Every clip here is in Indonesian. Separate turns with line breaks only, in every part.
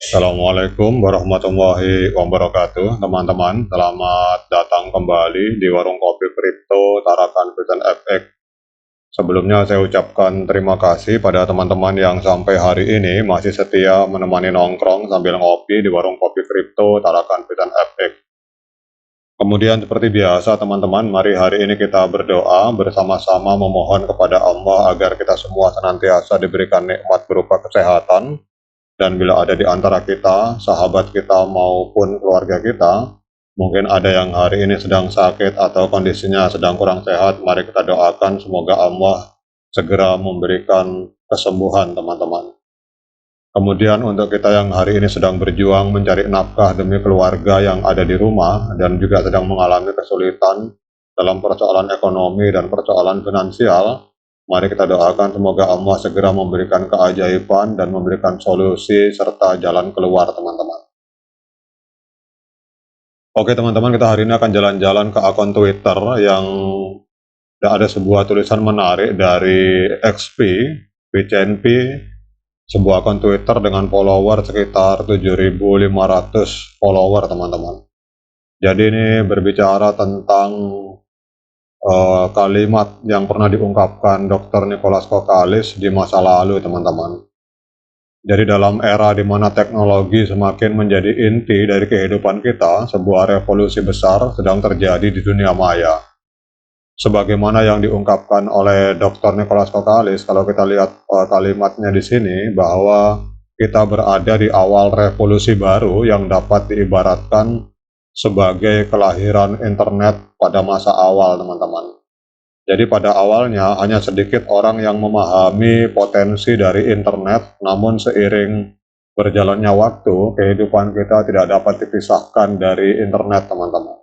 Assalamualaikum warahmatullahi wabarakatuh, teman-teman. Selamat datang kembali di Warung Kopi Kripto Tarakan Pesan FX. Sebelumnya saya ucapkan terima kasih pada teman-teman yang sampai hari ini masih setia menemani nongkrong sambil ngopi di Warung Kopi Kripto Tarakan Pesan FX. Kemudian seperti biasa teman-teman, mari hari ini kita berdoa bersama-sama memohon kepada Allah agar kita semua senantiasa diberikan nikmat berupa kesehatan, dan bila ada di antara kita, sahabat kita maupun keluarga kita, mungkin ada yang hari ini sedang sakit atau kondisinya sedang kurang sehat, mari kita doakan semoga Allah segera memberikan kesembuhan teman-teman. Kemudian untuk kita yang hari ini sedang berjuang mencari nafkah demi keluarga yang ada di rumah dan juga sedang mengalami kesulitan dalam persoalan ekonomi dan persoalan finansial, mari kita doakan semoga Allah segera memberikan keajaiban dan memberikan solusi serta jalan keluar teman-teman. Oke teman-teman, kita hari ini akan jalan-jalan ke akun Twitter yang ada sebuah tulisan menarik dari XP, VCNP, sebuah akun Twitter dengan follower sekitar 7.500 follower teman-teman. Jadi ini berbicara tentang kalimat yang pernah diungkapkan Dr. Nicholas Kokalis di masa lalu teman-teman. Jadi dalam era di mana teknologi semakin menjadi inti dari kehidupan kita, sebuah revolusi besar sedang terjadi di dunia maya. Sebagaimana yang diungkapkan oleh Dr. Nicholas Kokalis, kalau kita lihat kalimatnya di sini, bahwa kita berada di awal revolusi baru yang dapat diibaratkan sebagai kelahiran internet pada masa awal, teman-teman. Jadi pada awalnya hanya sedikit orang yang memahami potensi dari internet, namun seiring berjalannya waktu, kehidupan kita tidak dapat dipisahkan dari internet, teman-teman.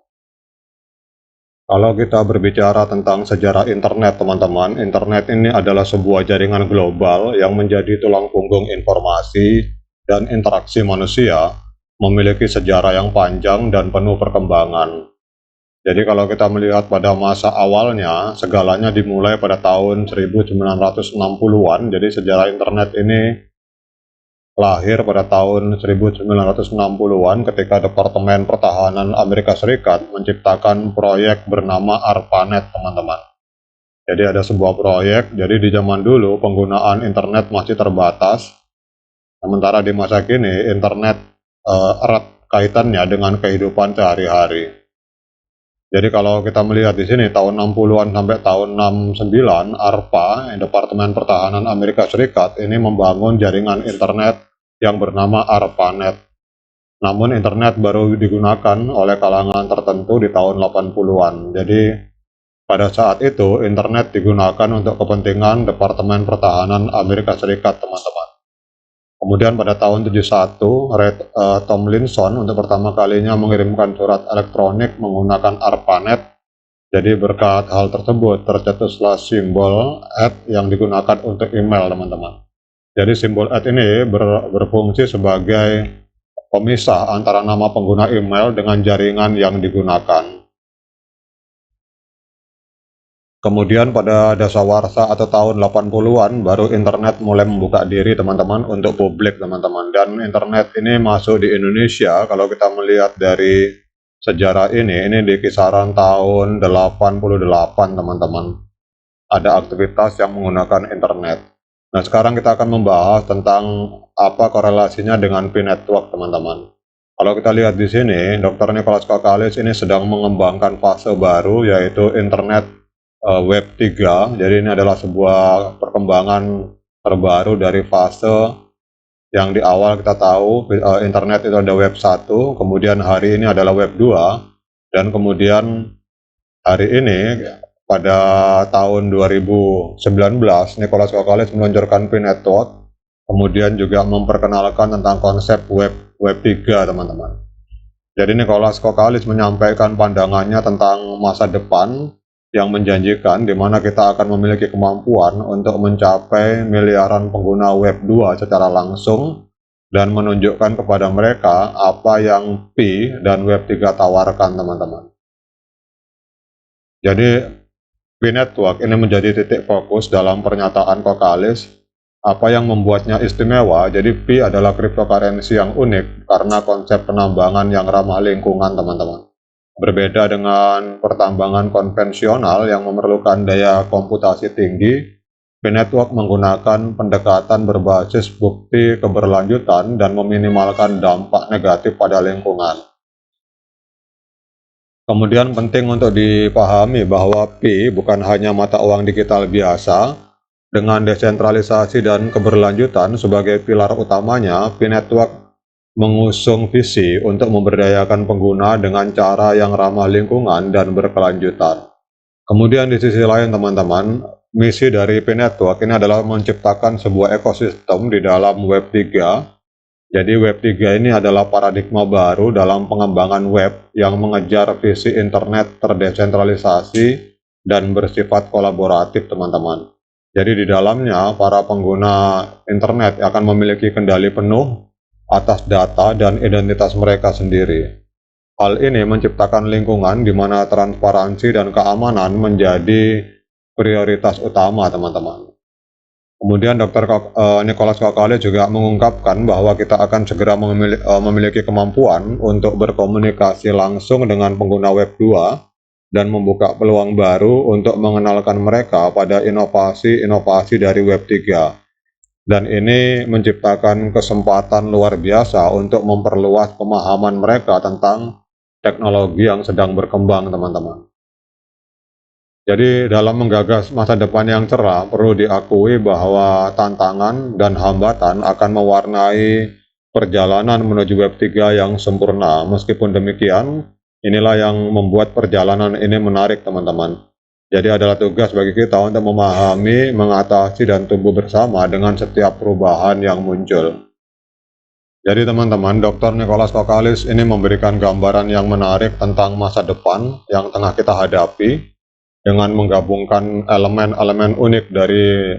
Kalau kita berbicara tentang sejarah internet, teman-teman, internet ini adalah sebuah jaringan global yang menjadi tulang punggung informasi dan interaksi manusia, memiliki sejarah yang panjang dan penuh perkembangan. Jadi kalau kita melihat pada masa awalnya, segalanya dimulai pada tahun 1960-an, jadi sejarah internet ini lahir pada tahun 1960-an ketika Departemen Pertahanan Amerika Serikat menciptakan proyek bernama ARPANET, teman-teman. Jadi ada sebuah proyek, jadi di zaman dulu penggunaan internet masih terbatas, sementara di masa kini internet erat kaitannya dengan kehidupan sehari-hari. Jadi kalau kita melihat di sini tahun 60-an sampai tahun 69, ARPA, Departemen Pertahanan Amerika Serikat, ini membangun jaringan internet yang bernama ARPANET. Namun internet baru digunakan oleh kalangan tertentu di tahun 80-an. Jadi pada saat itu internet digunakan untuk kepentingan Departemen Pertahanan Amerika Serikat, teman-teman. Kemudian pada tahun 71, Tomlinson untuk pertama kalinya mengirimkan surat elektronik menggunakan ARPANET. Jadi berkat hal tersebut tercetuslah simbol @ yang digunakan untuk email, teman-teman. Jadi simbol @ ini berfungsi sebagai pemisah antara nama pengguna email dengan jaringan yang digunakan. Kemudian pada dasawarsa atau tahun 80-an baru internet mulai membuka diri, teman-teman, untuk publik, teman-teman. Dan internet ini masuk di Indonesia, kalau kita melihat dari sejarah ini di kisaran tahun 88, teman-teman. Ada aktivitas yang menggunakan internet. Nah, sekarang kita akan membahas tentang apa korelasinya dengan P-Network, teman-teman. Kalau kita lihat di sini, Dr. Nicholas Kokalis ini sedang mengembangkan fase baru, yaitu internet Web 3. Jadi ini adalah sebuah perkembangan terbaru dari fase yang di awal kita tahu internet itu ada Web 1, kemudian hari ini adalah Web 2, dan kemudian hari ini pada tahun 2019, Nicholas Kokalis meluncurkan P-Network, kemudian juga memperkenalkan tentang konsep Web 3, teman-teman. Jadi Nicholas Kokalis menyampaikan pandangannya tentang masa depan yang menjanjikan, di mana kita akan memiliki kemampuan untuk mencapai miliaran pengguna Web 2 secara langsung, dan menunjukkan kepada mereka apa yang Pi dan Web 3 tawarkan, teman-teman. Jadi P-Network ini menjadi titik fokus dalam pernyataan Kokalis Apa yang membuatnya istimewa? Jadi Pi adalah cryptocurrency yang unik karena konsep penambangan yang ramah lingkungan, teman-teman. Berbeda dengan pertambangan konvensional yang memerlukan daya komputasi tinggi, Pi Network menggunakan pendekatan berbasis bukti keberlanjutan dan meminimalkan dampak negatif pada lingkungan. Kemudian penting untuk dipahami bahwa Pi bukan hanya mata uang digital biasa. Dengan desentralisasi dan keberlanjutan sebagai pilar utamanya, Pi Network mengusung visi untuk memberdayakan pengguna dengan cara yang ramah lingkungan dan berkelanjutan. Kemudian di sisi lain, teman-teman, misi dari Pi Network ini adalah menciptakan sebuah ekosistem di dalam Web 3. Jadi Web 3 ini adalah paradigma baru dalam pengembangan web yang mengejar visi internet terdesentralisasi dan bersifat kolaboratif, teman-teman. Jadi di dalamnya para pengguna internet akan memiliki kendali penuh atas data dan identitas mereka sendiri. Hal ini menciptakan lingkungan di mana transparansi dan keamanan menjadi prioritas utama, teman-teman. Kemudian Dr. Nicholas Kokale juga mengungkapkan bahwa kita akan segera memiliki kemampuan untuk berkomunikasi langsung dengan pengguna Web 2 dan membuka peluang baru untuk mengenalkan mereka pada inovasi-inovasi dari Web 3. Dan ini menciptakan kesempatan luar biasa untuk memperluas pemahaman mereka tentang teknologi yang sedang berkembang, teman-teman. Jadi dalam menggagas masa depan yang cerah, perlu diakui bahwa tantangan dan hambatan akan mewarnai perjalanan menuju Web 3 yang sempurna. Meskipun demikian, inilah yang membuat perjalanan ini menarik, teman-teman. Jadi adalah tugas bagi kita untuk memahami, mengatasi, dan tumbuh bersama dengan setiap perubahan yang muncul. Jadi teman-teman, Dr. Nicholas Kokalis ini memberikan gambaran yang menarik tentang masa depan yang tengah kita hadapi dengan menggabungkan elemen-elemen unik dari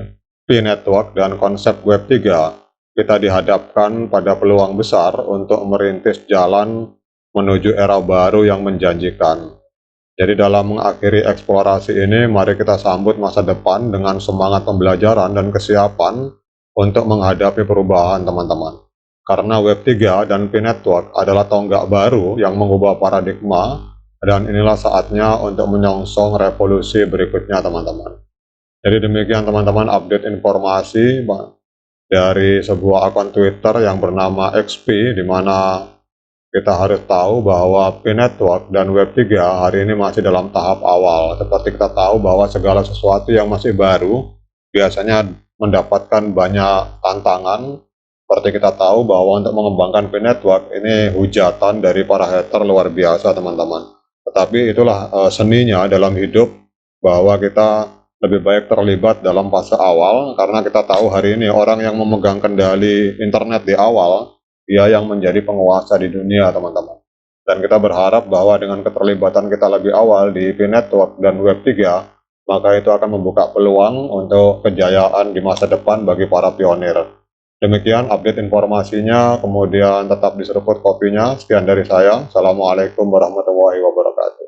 Pi Network dan konsep Web 3. Kita dihadapkan pada peluang besar untuk merintis jalan menuju era baru yang menjanjikan. Jadi dalam mengakhiri eksplorasi ini, mari kita sambut masa depan dengan semangat pembelajaran dan kesiapan untuk menghadapi perubahan, teman-teman. Karena Web 3 dan Pi Network adalah tonggak baru yang mengubah paradigma, dan inilah saatnya untuk menyongsong revolusi berikutnya, teman-teman. Jadi demikian, teman-teman, update informasi dari sebuah akun Twitter yang bernama XP, di mana kita harus tahu bahwa Pi Network dan Web 3 hari ini masih dalam tahap awal. Seperti kita tahu bahwa segala sesuatu yang masih baru biasanya mendapatkan banyak tantangan. Seperti kita tahu bahwa untuk mengembangkan Pi Network ini hujatan dari para hater luar biasa, teman-teman. Tetapi itulah seninya dalam hidup, bahwa kita lebih baik terlibat dalam fase awal, karena kita tahu hari ini orang yang memegang kendali internet di awal, dia yang menjadi penguasa di dunia, teman-teman. Dan kita berharap bahwa dengan keterlibatan kita lebih awal di Pi Network dan Web 3, maka itu akan membuka peluang untuk kejayaan di masa depan bagi para pionir. Demikian update informasinya, kemudian tetap diseruput kopinya. Sekian dari saya. Assalamualaikum warahmatullahi wabarakatuh.